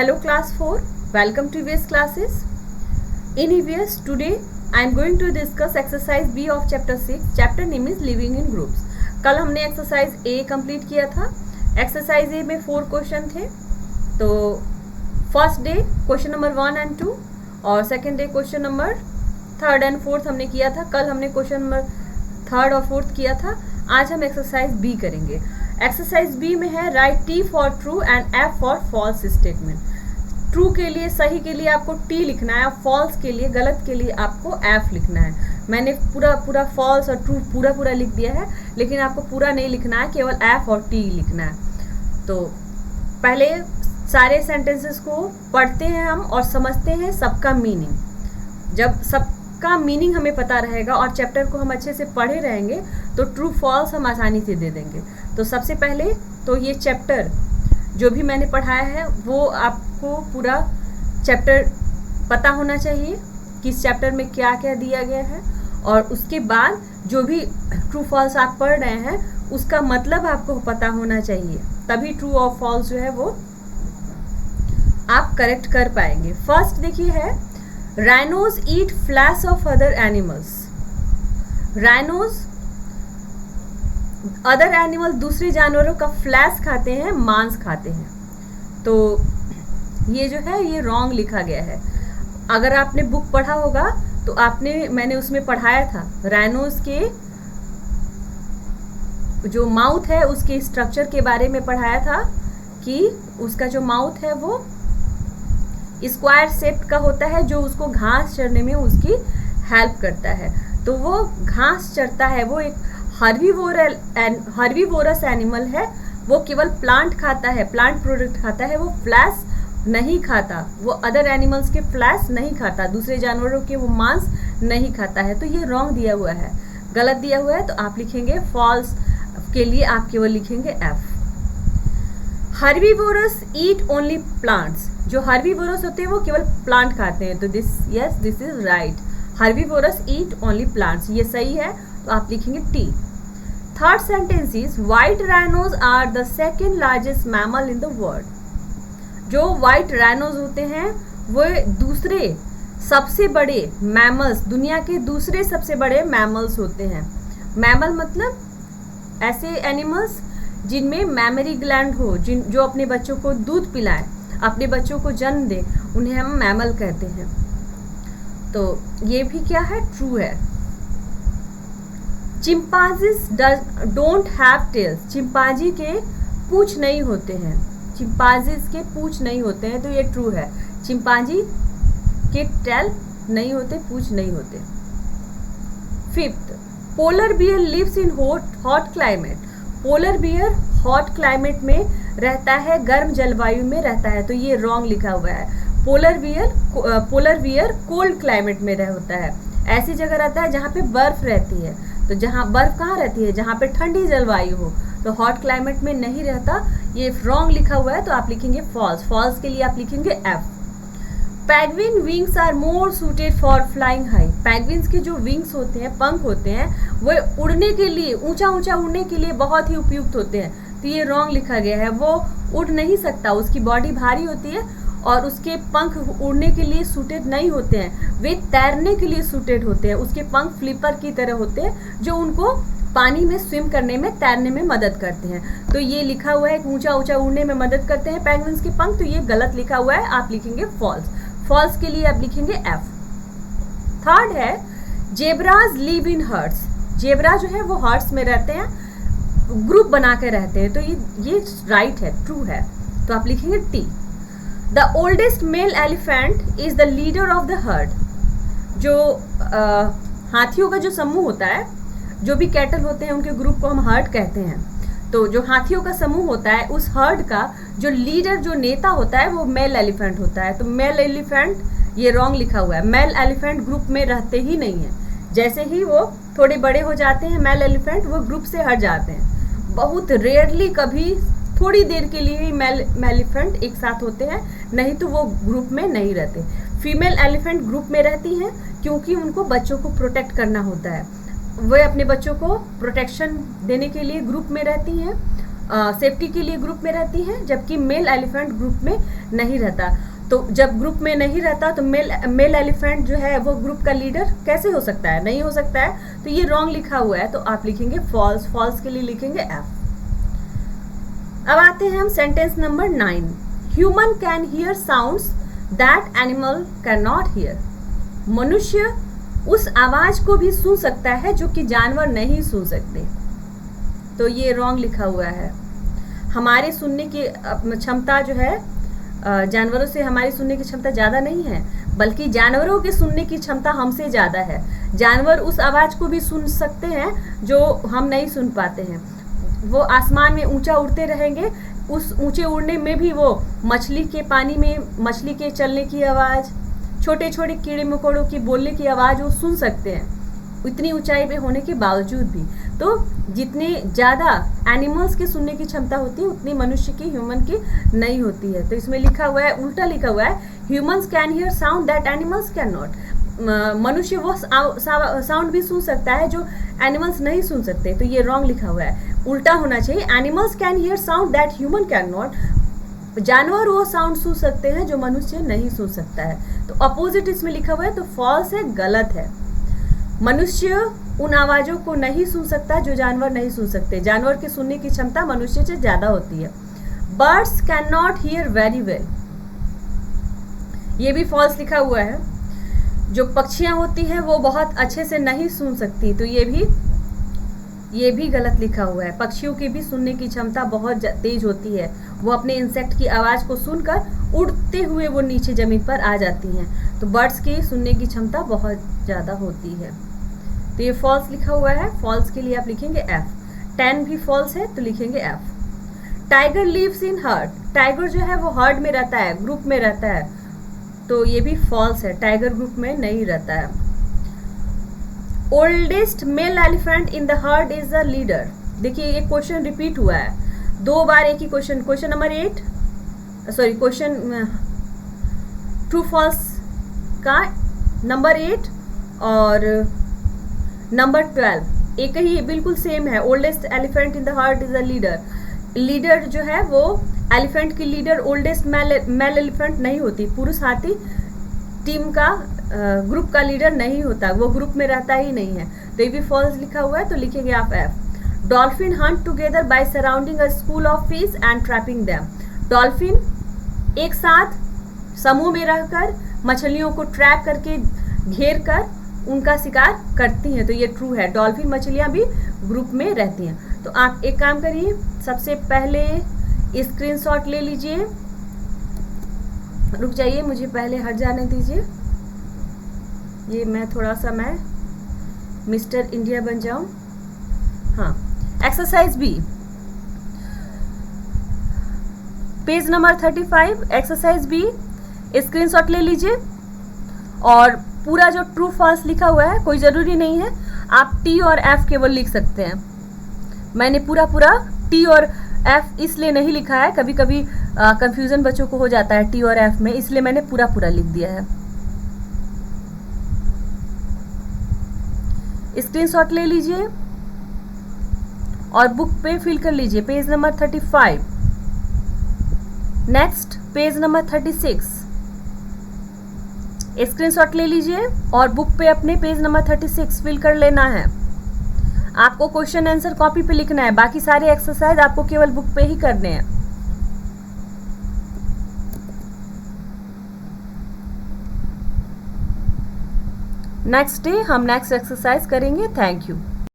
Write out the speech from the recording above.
Hello class 4, welcome to EVS classes. In EVS today I am going to discuss exercise B of chapter 6. Chapter name is living in groups. कल हमने exercise A complete किया था. Exercise A में 4 question थे. तो first day question number 1 and 2 और second day question number 3rd and 4th हमने किया था. कल हमने क्वेश्चन नंबर 3rd और 4th किया था. आज हम एक्सरसाइज B करेंगे. एक्सरसाइज B में है right T for true and F for false statement. True के लिए, सही के लिए आपको T लिखना है और फॉल्स के लिए, गलत के लिए आपको F लिखना है. मैंने पूरा फॉल्स और ट्रू पूरा लिख दिया है, लेकिन आपको पूरा नहीं लिखना है, केवल F और T लिखना है. तो पहले सारे सेंटेंसेस को पढ़ते हैं हम और समझते हैं सबका मीनिंग. जब सबका मीनिंग हमें पता रहेगा और चैप्टर को हम अच्छे से पढ़े रहेंगे तो ट्रू फॉल्स हम आसानी से दे देंगे. तो सबसे पहले तो ये चैप्टर जो भी मैंने पढ़ाया है वो आपको पूरा चैप्टर पता होना चाहिए, किस चैप्टर में क्या क्या दिया गया है, और उसके बाद जो भी ट्रू फॉल्स आप पढ़ रहे हैं उसका मतलब आपको पता होना चाहिए. तभी ट्रू और फॉल्स जो है वो आप करेक्ट कर पाएंगे. फर्स्ट देखिए है rhinos eat flash of other animals. Rhinos other animal दूसरे जानवरों का फ्लैश खाते हैं, मांस खाते हैं. तो ये जो है ये रॉन्ग लिखा गया है. अगर आपने बुक पढ़ा होगा तो मैंने उसमें पढ़ाया था राइनोज के जो माउथ है उसके स्ट्रक्चर के बारे में पढ़ाया था कि उसका जो माउथ है वो स्क्वायर शेप का होता है जो उसको घास चरने में उसकी हेल्प करता है. तो वो घास चरता है, वो एक हर्बीवोरस एनिमल है. वो केवल प्लांट खाता है, प्लांट प्रोडक्ट खाता है, वो फ्लैश नहीं खाता. वो अदर एनिमल्स के फ्लैश नहीं खाता, दूसरे जानवरों के वो मांस नहीं खाता है. तो ये रॉन्ग दिया हुआ है, गलत दिया हुआ है. तो आप लिखेंगे फॉल्स के लिए आप केवल लिखेंगे F. Herbivorous eat only plants. जो हर्बीवोरस होते हैं वो केवल प्लांट खाते हैं. तो this is right. Herbivorous eat only plants, ये सही है. तो आप लिखेंगे T. Third sentence is white rhinos are the second largest mammal in the world. जो व्हाइट राइनोज होते हैं वो दूसरे सबसे बड़े मैमल्स, दुनिया के दूसरे सबसे बड़े मैमल्स होते हैं. मैमल मतलब ऐसे एनिमल्स जिनमें मैमरी ग्लैंड हो, जो अपने बच्चों को दूध पिलाएं, अपने बच्चों को जन्म दे, उन्हें हम मैमल कहते हैं. तो ये भी क्या है, ट्रू है. Chimpanzees don't have tails. Chimpanzee के पूंछ नहीं होते हैं, चिंपांजीज के पूंछ नहीं होते हैं. तो ये ट्रू है. चिंपांजी के टेल नहीं होते, पूंछ नहीं होते. Fifth, polar bear lives in hot climate. Polar bear hot climate में रहता है, गर्म जलवायु में रहता है. तो ये रॉन्ग लिखा हुआ है. पोलर बियर कोल्ड क्लाइमेट में होता है, ऐसी जगह रहता है जहाँ पे बर्फ रहती है. तो जहाँ बर्फ कहाँ रहती है, जहाँ पे ठंडी जलवायु हो. तो हॉट क्लाइमेट में नहीं रहता, ये रॉन्ग लिखा हुआ है. तो आप लिखेंगे फॉल्स. फॉल्स के लिए आप लिखेंगे F. Penguin wings are more suited for flying high. Penguins के जो विंग्स होते हैं, पंख होते हैं, वो उड़ने के लिए, ऊंचा उड़ने के लिए बहुत ही उपयुक्त होते हैं. तो ये रॉन्ग लिखा गया है. वो उड़ नहीं सकता, उसकी बॉडी भारी होती है और उसके पंख उड़ने के लिए सूटेड नहीं होते हैं, वे तैरने के लिए सूटेड होते हैं. उसके पंख फ्लिपर की तरह होते हैं जो उनको पानी में स्विम करने में, तैरने में मदद करते हैं. तो ये लिखा हुआ है कि ऊंचा उड़ने में मदद करते हैं पेंगुइन्स के पंख. तो ये गलत लिखा हुआ है, आप लिखेंगे फॉल्स. फॉल्स के लिए आप लिखेंगे F. थर्ड है zebras live in hertz. Zebra जो है वो हर्ड्स में रहते हैं, ग्रुप बना के रहते हैं. तो ये राइट है, ट्रू है. तो आप लिखेंगे T. The oldest male elephant is the leader of the heard. जो हाथियों का जो समूह होता है, जो भी कैटल होते हैं उनके ग्रुप को हम हर्ड कहते हैं. तो जो हाथियों का समूह होता है, उस हर्ड का जो लीडर, जो नेता होता है, वो मेल एलिफेंट होता है. तो मेल एलिफेंट ये रॉन्ग लिखा हुआ है. मेल एलिफेंट ग्रुप में रहते ही नहीं है. जैसे ही वो थोड़े बड़े हो जाते हैं मेल एलिफेंट, वो ग्रुप से हट जाते हैं. बहुत रेयरली, कभी थोड़ी देर के लिए ही मेल एलिफेंट एक साथ होते हैं, नहीं तो वो ग्रुप में नहीं रहते. फीमेल एलिफेंट ग्रुप में रहती हैं क्योंकि उनको बच्चों को प्रोटेक्ट करना होता है. वे अपने बच्चों को प्रोटेक्शन देने के लिए ग्रुप में रहती हैं. सेफ्टी के लिए ग्रुप में रहती हैं, जबकि मेल एलिफेंट ग्रुप में नहीं रहता। तो जब ग्रुप में नहीं रहता तो मेल एलिफेंट जो है वो ग्रुप का लीडर कैसे हो सकता है, नहीं हो सकता है, तो ये रॉन्ग लिखा हुआ है, तो आप लिखेंगे फॉल्स। फॉल्स के लिए लिखेंगे एफ। अब आते हैं हम sentence number 9। Human can hear sounds that animal can not here. मनुष्य उस आवाज को भी सुन सकता है जो कि जानवर नहीं सुन सकते, तो ये रॉन्ग लिखा हुआ है। हमारे सुनने की क्षमता जो है जानवरों से हमारी सुनने की क्षमता ज़्यादा नहीं है, बल्कि जानवरों के सुनने की क्षमता हमसे ज़्यादा है। जानवर उस आवाज़ को भी सुन सकते हैं जो हम नहीं सुन पाते हैं। वो आसमान में ऊंचा उड़ते रहेंगे, उस ऊंचे उड़ने में भी वो मछली के पानी में मछली के चलने की आवाज़, छोटे छोटे कीड़े मकोड़ों की बोलने की आवाज़ वो सुन सकते हैं, इतनी ऊंचाई पे होने के बावजूद भी। तो जितने ज़्यादा एनिमल्स के सुनने की क्षमता होती है उतनी मनुष्य की, ह्यूमन की नहीं होती है। तो इसमें लिखा हुआ है, उल्टा लिखा हुआ है, humans can hear sound that animals can not. मनुष्य वो साउंड भी सुन सकता है जो एनिमल्स नहीं सुन सकते, तो ये रॉन्ग लिखा हुआ है, उल्टा होना चाहिए। Animals can hear sound that human can not. जानवर वो साउंड सुन सकते हैं जो मनुष्य नहीं सुन सकता है, तो अपोजिट इसमें लिखा हुआ है, तो फॉल्स है, गलत है। मनुष्य उन आवाज़ों को नहीं सुन सकता जो जानवर नहीं सुन सकते। जानवर के सुनने की क्षमता मनुष्य से ज़्यादा होती है। Birds can not here very well, ये भी फॉल्स लिखा हुआ है। जो पक्षियाँ होती हैं वो बहुत अच्छे से नहीं सुन सकती, तो ये भी गलत लिखा हुआ है। पक्षियों की भी सुनने की क्षमता बहुत तेज होती है, वो अपने इंसेक्ट की आवाज़ को सुनकर उड़ते हुए वो नीचे ज़मीन पर आ जाती हैं, तो बर्ड्स की सुनने की क्षमता बहुत ज़्यादा होती है। तो ये फॉल्स लिखा हुआ है, फॉल्स के लिए आप लिखेंगे एफ। 10 भी फॉल्स है, तो लिखेंगे F. Tiger lives in herd, tiger जो है वो हर्ड में रहता है, ग्रुप में रहता है, तो ये भी फॉल्स है, टाइगर ग्रुप में नहीं रहता है। Oldest male elephant in the herd is the leader. देखिए ये क्वेश्चन रिपीट हुआ है 2 बार, एक ही question. Question number 8, sorry question true false का नंबर 8 और नंबर 12 एक ही, बिल्कुल सेम है। Oldest elephant in the herd is the leader. Leader जो है वो एलिफेंट की लीडर ओल्डेस्ट मेल एलिफेंट नहीं होती। पुरुष हाथी टीम का ग्रुप का लीडर नहीं होता, वो ग्रुप में रहता ही नहीं है, तो ये भी फॉल्स लिखा हुआ है, तो लिखेंगे आप F. Dolphin Hunt together by surrounding a school of fish and trapping them. Dolphin एक साथ समूह में रहकर मछलियों को ट्रैप करके घेर कर उनका शिकार करती हैं, तो ये ट्रू है। डॉल्फिन मछलियाँ भी ग्रुप में रहती हैं। तो आप एक काम करिए, सबसे पहले स्क्रीनशॉट ले लीजिए। रुक जाइए, मुझे पहले हट जाने दीजिए, ये मैं थोड़ा सा मैं मिस्टर इंडिया बन जाऊं। हाँ, exercise B, page number 35, exercise B, screenshot ले लीजिए। और पूरा जो ट्रू फॉल्स लिखा हुआ है, कोई ज़रूरी नहीं है, आप टी और एफ केवल लिख सकते हैं। मैंने पूरा टी और एफ इसलिए नहीं लिखा है, कभी कभी कंफ्यूजन बच्चों को हो जाता है टी और एफ में, इसलिए मैंने पूरा लिख दिया है। स्क्रीनशॉट ले लीजिए और बुक पे फिल कर लीजिए, page number 35। Next page number 36, screenshot ले लीजिए और बुक पे अपने पेज नंबर 36 फिल कर लेना है। आपको क्वेश्चन आंसर कॉपी पे लिखना है, बाकी सारे एक्सरसाइज आपको केवल बुक पे ही करने हैं। नेक्स्ट डे हम नेक्स्ट एक्सरसाइज करेंगे। Thank you.